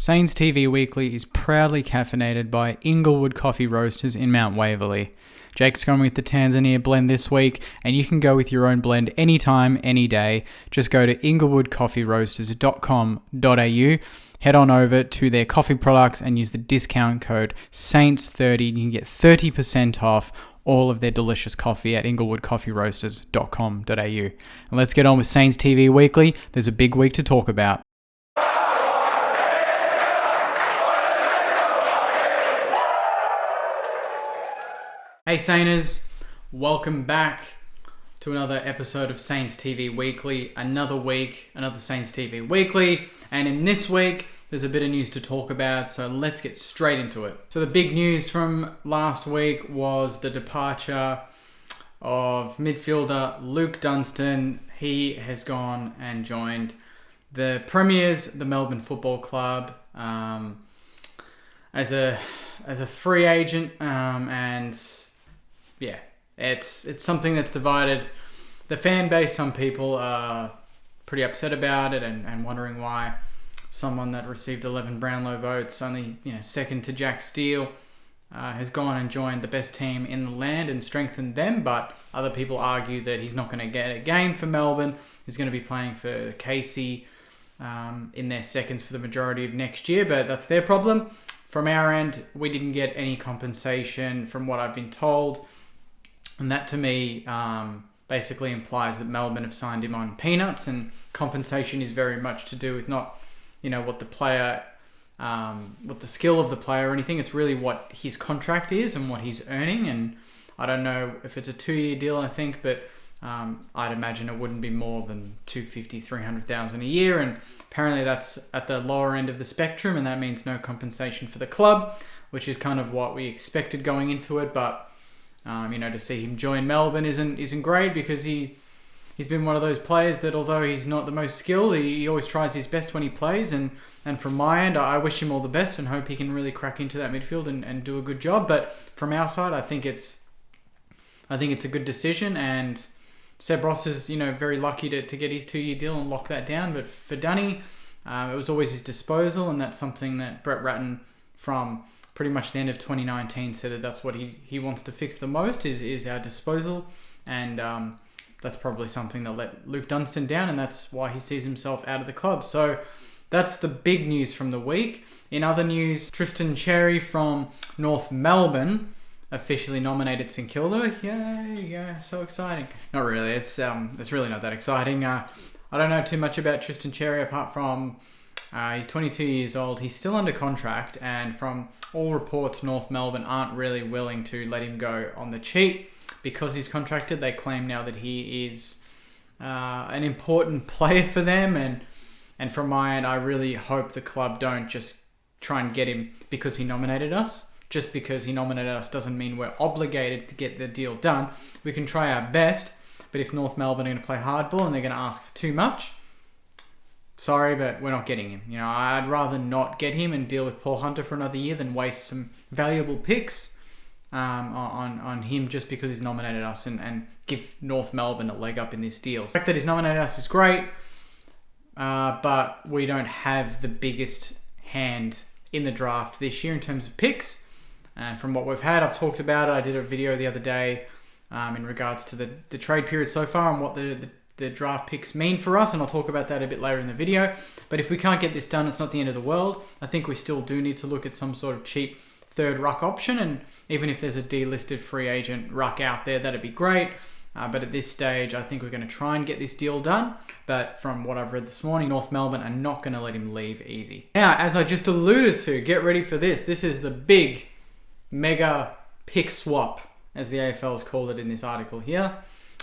Saints TV Weekly is proudly caffeinated by Inglewood Coffee Roasters in Mount Waverley. Jake's going with the Tanzania blend this week, and you can go with your own blend anytime, any day. Just go to inglewoodcoffeeroasters.com.au, head on over to their coffee products and use the discount code SAINTS30. You can get 30% off all of their delicious coffee at inglewoodcoffeeroasters.com.au. And let's get on with Saints TV Weekly. There's a big week to talk about. Hey Sainters, welcome back to another episode of Saints TV Weekly. Another week, another Saints TV Weekly. And in this week, there's a bit of news to talk about, so let's get straight into it. So the big news from last week was the departure of midfielder Luke Dunstan. He has gone and joined the Premiers, the Melbourne Football Club, as a free agent, and yeah, it's something that's divided the fan base. Some people are pretty upset about it and wondering why someone that received 11 Brownlow votes, only second to Jack Steele, has gone and joined the best team in the land and strengthened them. But other people argue that he's not going to get a game for Melbourne. He's going to be playing for Casey in their seconds for the majority of next year, but that's their problem. From our end, we didn't get any compensation from what I've been told. And that to me basically implies that Melbourne have signed him on peanuts, and compensation is very much to do with not, what the player, what the skill of the player or anything. It's really what his contract is and what he's earning. And I don't know if it's a 2-year deal, I think, but I'd imagine it wouldn't be more than $250,000-300,000 a year. And apparently that's at the lower end of the spectrum, and that means no compensation for the club, which is kind of what we expected going into it. But to see him join Melbourne isn't great, because he's been one of those players that, although he's not the most skilled, he always tries his best when he plays. And from my end, I wish him all the best and hope he can really crack into that midfield and do a good job. But from our side, I think it's a good decision, and Seb Ross is very lucky to get his 2-year deal and lock that down. But for Dunny, it was always his disposal, and that's something that Brett Ratten from pretty much the end of 2019 said that's what he wants to fix the most is our disposal. And that's probably something that let Luke Dunstan down, and that's why he sees himself out of the club. So that's the big news from the week. In other news, Tristan Xerri from North Melbourne officially nominated St Kilda. Yay, so exciting. Not really, it's really not that exciting. I don't know too much about Tristan Xerri apart from he's 22 years old. He's still under contract, and from all reports, North Melbourne aren't really willing to let him go on the cheap because he's contracted. They claim now that he is an important player for them, and from my end, I really hope the club don't just try and get him because he nominated us. Just because he nominated us doesn't mean we're obligated to get the deal done. We can try our best, but if North Melbourne are going to play hardball and they're going to ask for too much, sorry, but we're not getting him. I'd rather not get him and deal with Paul Hunter for another year than waste some valuable picks on him just because he's nominated us and give North Melbourne a leg up in this deal. The fact that he's nominated us is great, but we don't have the biggest hand in the draft this year in terms of picks. And from what we've had, I've talked about it. I did a video the other day in regards to the trade period so far and what the draft picks mean for us, and I'll talk about that a bit later in the video. But if we can't get this done, it's not the end of the world. I think we still do need to look at some sort of cheap third ruck option, and even if there's a delisted free agent ruck out there, that'd be great. But at this stage, I think we're going to try and get this deal done. But from what I've read this morning, North Melbourne are not going to let him leave easy. Now, as I just alluded to, get ready for this. This is the big mega pick swap, as the AFL has called it in this article here.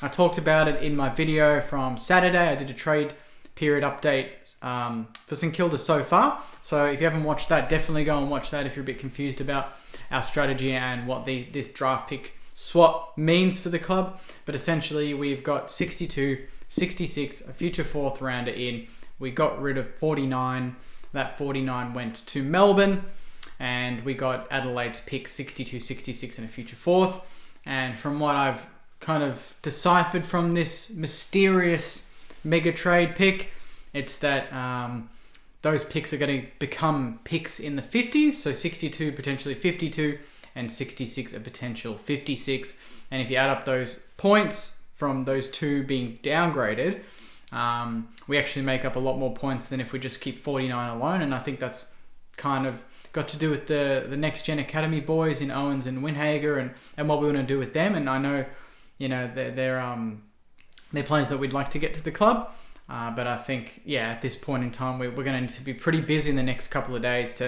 I talked about it in my video from Saturday. I did a trade period update for St Kilda so far. So if you haven't watched that, definitely go and watch that if you're a bit confused about our strategy and what this draft pick swap means for the club. But essentially, we've got 62, 66, a future fourth rounder in. We got rid of 49. That 49 went to Melbourne. And we got Adelaide's pick 62, 66 and a future fourth. And from what I've kind of deciphered from this mysterious mega trade pick, it's that those picks are going to become picks in the 50s, so 62, potentially 52, and 66 a potential 56. And if you add up those points from those two being downgraded, we actually make up a lot more points than if we just keep 49 alone. And I think that's kind of got to do with the Next Gen Academy boys in Owens and Winhager and what we want to do with them. And I know, they're players that we'd like to get to the club. But I think, at this point in time, we're going to need to be pretty busy in the next couple of days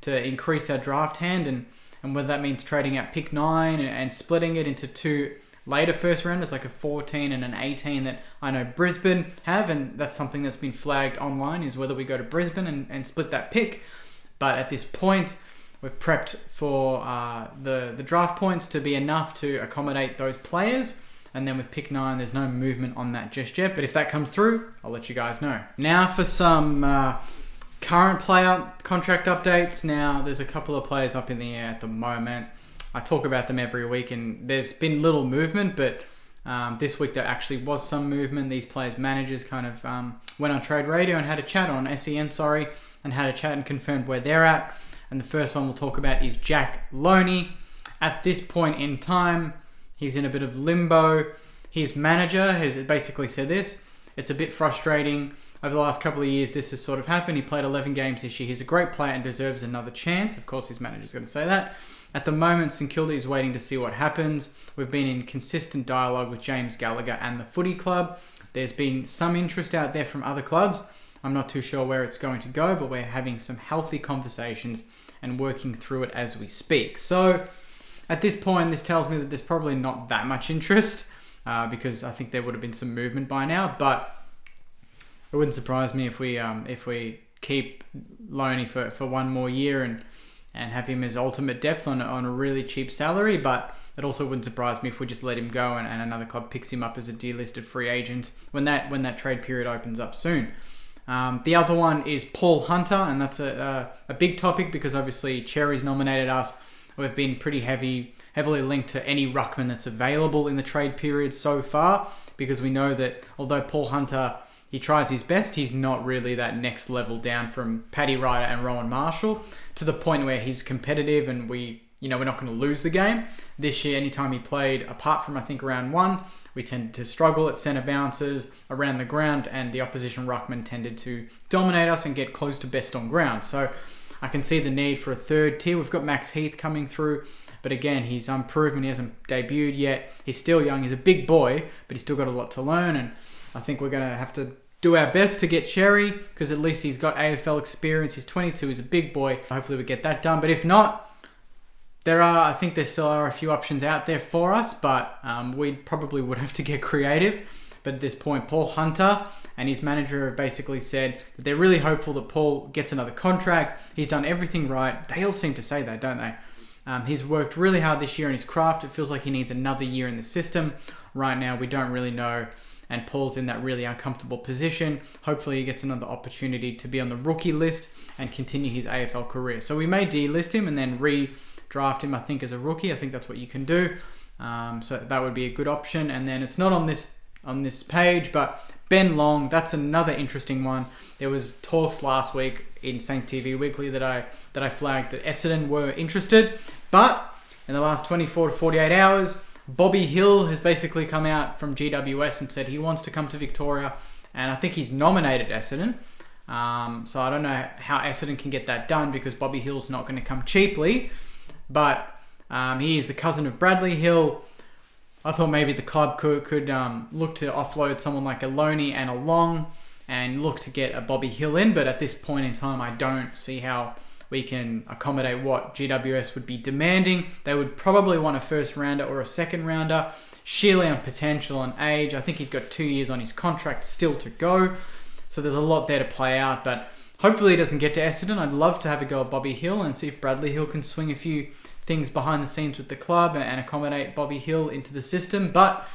to increase our draft hand, and whether that means trading out pick 9 and splitting it into two later first rounders, like a 14 and an 18 that I know Brisbane have, and that's something that's been flagged online, is whether we go to Brisbane and split that pick. But at this point, we've prepped for the draft points to be enough to accommodate those players. And then with pick 9, there's no movement on that just yet. But if that comes through, I'll let you guys know. Now for some current player contract updates. Now, there's a couple of players up in the air at the moment. I talk about them every week, and there's been little movement. But this week, there actually was some movement. These players' managers kind of went on Trade Radio and had a chat on SEN, and had a chat and confirmed where they're at. And the first one we'll talk about is Jack Loney. At this point in time, he's in a bit of limbo. His manager has basically said this: it's a bit frustrating. Over the last couple of years, this has sort of happened. He played 11 games this year. He's a great player and deserves another chance. Of course, his manager's going to say that. At the moment, St Kilda is waiting to see what happens. We've been in consistent dialogue with James Gallagher and the footy club. There's been some interest out there from other clubs. I'm not too sure where it's going to go, but we're having some healthy conversations and working through it as we speak. So, at this point, this tells me that there's probably not that much interest, because I think there would have been some movement by now. But it wouldn't surprise me if we keep Loney for one more year and have him as ultimate depth on a really cheap salary. But it also wouldn't surprise me if we just let him go and another club picks him up as a delisted free agent when that trade period opens up soon. The other one is Paul Hunter, and that's a big topic because obviously Cherry's nominated us. We've been pretty heavily linked to any ruckman that's available in the trade period so far, because we know that although Paul Hunter, he tries his best, he's not really that next level down from Paddy Ryder and Rowan Marshall, to the point where he's competitive and we're not going to lose the game. This year, anytime he played, apart from I think round 1, we tended to struggle at centre bounces around the ground, and the opposition ruckman tended to dominate us and get close to best on ground. So I can see the need for a third tier. We've got Max Heath coming through, but again, he's unproven. He hasn't debuted yet. He's still young. He's a big boy, but he's still got a lot to learn, and I think we're going to have to do our best to get Cherry, because at least he's got AFL experience. He's 22. He's a big boy. Hopefully we get that done. But if not, I think there still are a few options out there for us, but we probably would have to get creative. But at this point, Paul Hunter and his manager have basically said that they're really hopeful that Paul gets another contract. He's done everything right. They all seem to say that, don't they? He's worked really hard this year in his craft. It feels like he needs another year in the system. Right now, we don't really know, and Paul's in that really uncomfortable position. Hopefully, he gets another opportunity to be on the rookie list and continue his AFL career. So we may delist him and then redraft him, I think, as a rookie. I think that's what you can do. So that would be a good option. And then it's not on this page, but Ben Long, that's another interesting one. There was talks last week in Saints TV Weekly that I flagged that Essendon were interested, but in the last 24 to 48 hours, Bobby Hill has basically come out from GWS and said he wants to come to Victoria, and I think he's nominated Essendon. So I don't know how Essendon can get that done, because Bobby Hill's not going to come cheaply, but he is the cousin of Bradley Hill. I thought maybe the club could look to offload someone like a Loney and a Long and look to get a Bobby Hill in, but at this point in time, I don't see how we can accommodate what GWS would be demanding. They would probably want a first rounder or a second rounder. Sheerly on potential and age. I think he's got 2 years on his contract still to go. So there's a lot there to play out, but hopefully he doesn't get to Essendon. I'd love to have a go at Bobby Hill and see if Bradley Hill can swing a few things behind the scenes with the club and accommodate Bobby Hill into the system, but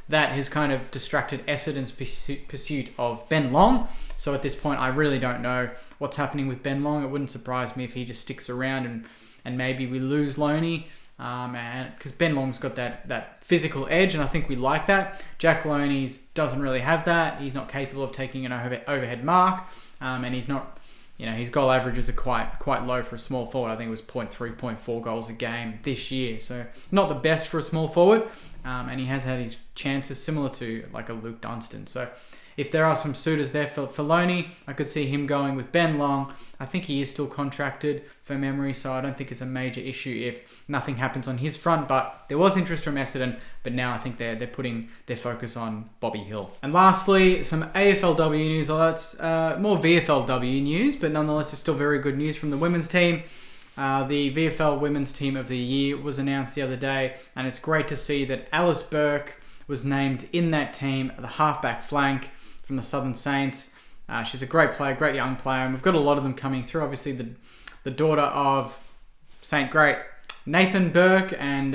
that has kind of distracted Essendon's pursuit of Ben Long. So at this point, I really don't know what's happening with Ben Long. It wouldn't surprise me if he just sticks around and maybe we lose Loney, because Ben Long's got that physical edge, and I think we like that. Jack Loney doesn't really have that. He's not capable of taking an overhead mark, and he's not his goal averages are quite low for a small forward. I think it was 0.3, 0.4 goals a game this year. So not the best for a small forward. And he has had his chances similar to like a Luke Dunstan. So if there are some suitors there for Loney, I could see him going with Ben Long. I think he is still contracted for memory, so I don't think it's a major issue if nothing happens on his front. But there was interest from Essendon, but now I think they're putting their focus on Bobby Hill. And lastly, some AFLW news. Although it's more VFLW news, but nonetheless, it's still very good news from the women's team. The VFL Women's Team of the Year was announced the other day, and it's great to see that Alice Burke was named in that team, the halfback flank from the Southern Saints. She's a great player, great young player, and we've got a lot of them coming through. Obviously, the daughter of Saint Great Nathan Burke, and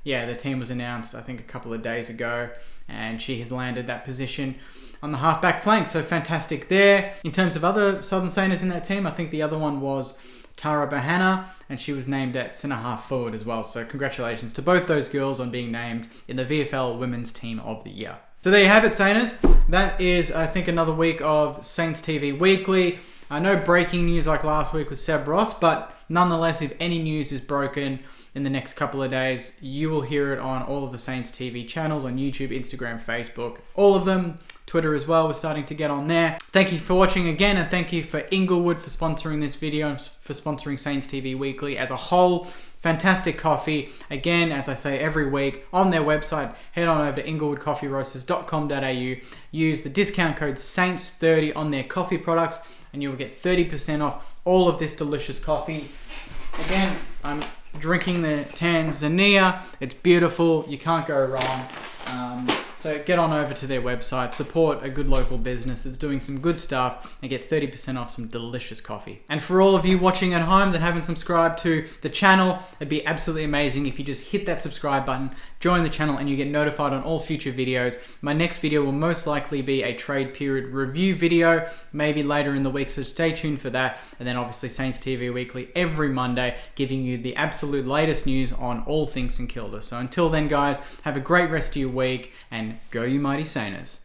the team was announced, I think, a couple of days ago, and she has landed that position on the halfback flank. So fantastic there. In terms of other Southern Sainters in that team, I think the other one was Tara Bahana, and she was named at centre half forward as well. So congratulations to both those girls on being named in the VFL Women's Team of the Year. So there you have it, Sainters. That is, I think, another week of Saints TV Weekly. No breaking news like last week with Seb Ross, but nonetheless, if any news is broken in the next couple of days, you will hear it on all of the Saints TV channels on YouTube, Instagram, Facebook, all of them. Twitter as well, we're starting to get on there. Thank you for watching again, and thank you for Inglewood for sponsoring this video and for sponsoring Saints TV Weekly as a whole. Fantastic coffee. Again, as I say every week, on their website, head on over to inglewoodcoffeeroasters.com.au. Use the discount code SAINTS30 on their coffee products, and you will get 30% off all of this delicious coffee. Again, I'm drinking the Tanzania. It's beautiful. You can't go wrong. So get on over to their website, support a good local business that's doing some good stuff, and get 30% off some delicious coffee. And for all of you watching at home that haven't subscribed to the channel, it'd be absolutely amazing if you just hit that subscribe button, join the channel, and you get notified on all future videos. My next video will most likely be a trade period review video, maybe later in the week, so stay tuned for that. And then obviously Saints TV Weekly every Monday, giving you the absolute latest news on all things St Kilda. So until then, guys, have a great rest of your week, and go you mighty Saints.